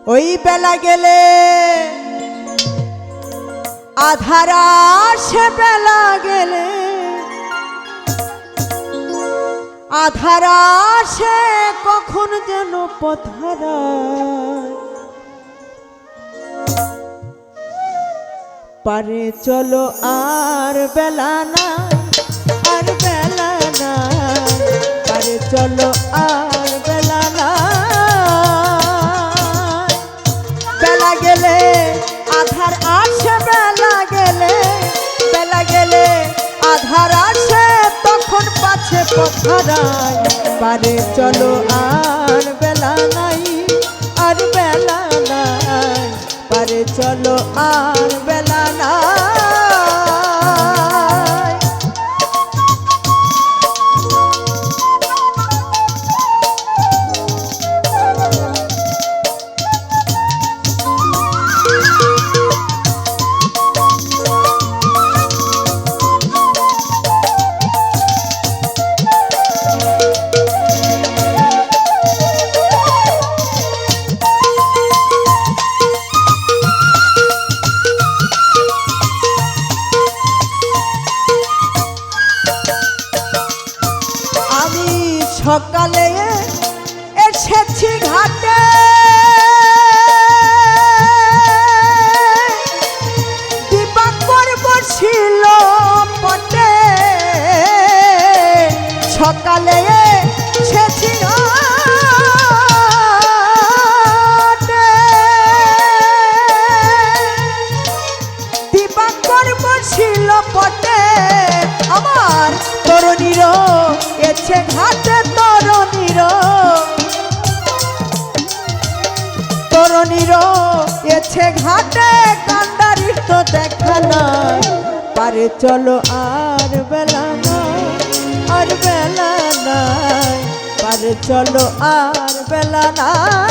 ওই বেলা গেলে আধার আসে, বেলা গেলে আধার আসে, কখন যেন পথহারায়। পারে চলো আর বেলা না, আর বেলা না, পারে চলো আর বেলা না। বেলা গেলে আধার আসে, বেলা গেলে, বেলা গেলে আধার আসে, তখন পাছে পথহারায়। পারে চলো আর বেলা নাই, আর বেলা নাই, পারে চলো আর বেলা নাই। সকালে এসেছি ঘাটে, দিবাকর বসিল পটে। সকালে এসেছি ঘাটে, দিবাকর বসিল পটে। আমার তরুণীর এসে ঘাটে, তরুণীর এসে ঘাটে, কান্ডারির তো দেখা নাই। পারে চলো আর বেলা নাই, আর বেলা নাই, পারে চলো আর বেলা নাই।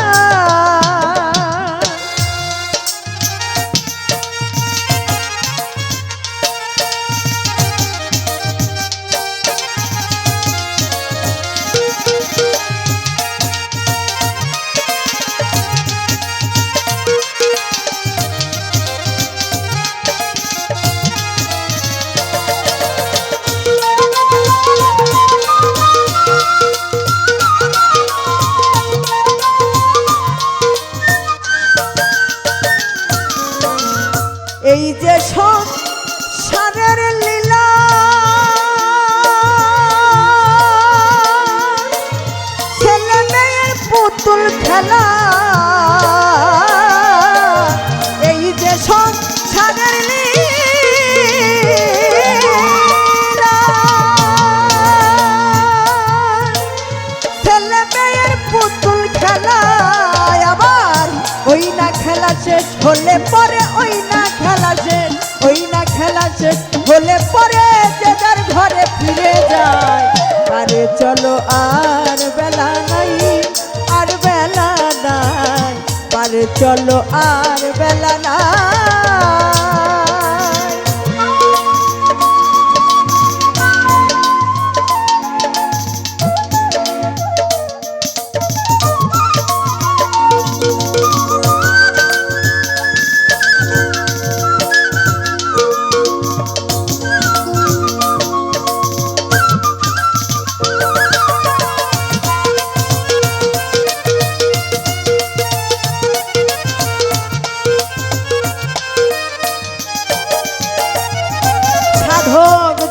এই যে সংসারের লীলা, ছেলে মেয়ের পুতুল খেলা। এই যে সংসারের লীলা, ছেলে মেয়ের পুতুল খেলা। আবার ওই না খেলা শেষ হলে পরে, ওই না খেলা শেষ, ওই না খেলা শেষ হলে পরে যে যার ঘরে ফিরে যায়। পারে চলো আর বেলা নাই, আর বেলা নাই, পারে চলো আর বেলা নাই।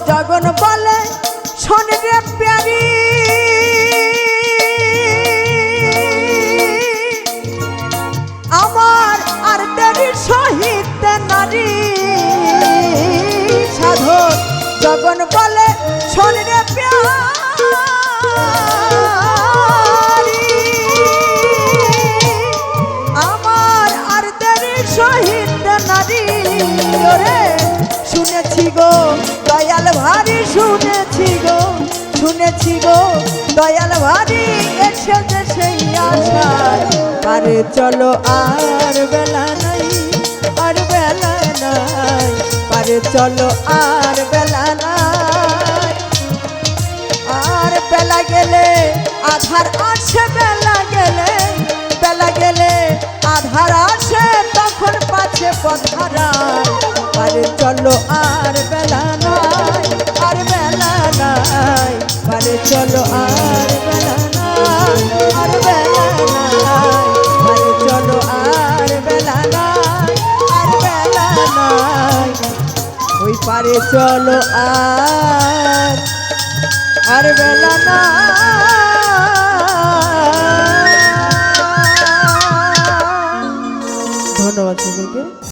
জগন বলে শোন রে প্যারি, আমার আর দেরি সহিত নারী। সাধক জগন বলে শোন রে প্যারি, আমার আর দেরি সহিত নারী। ওরে শুনেছি গো দয়াল ভারী, শুনেছি গো, শুনেছি গো দয়াল ভারী, এসেছে সেই আশায়। পারে চলো আর বেলা নাই, আর বেলা নাই, পারে চলো আর বেলা নাই। আর বেলা গেলে আধার আসে, বেলা গেলে, বেলা গেলে আধার ধারা সে তখন পাচ্ছে পথহারায় পারে চলো আর বেলা নাই আর বেলা নাই পারে চলো আর বেলা নাই আর বেলা নাই পারে চলো আর বেলা নাই আর বেলা নাই ওই পারে চলো আর বেলা নাই। ধন্যবাদ সকলকে।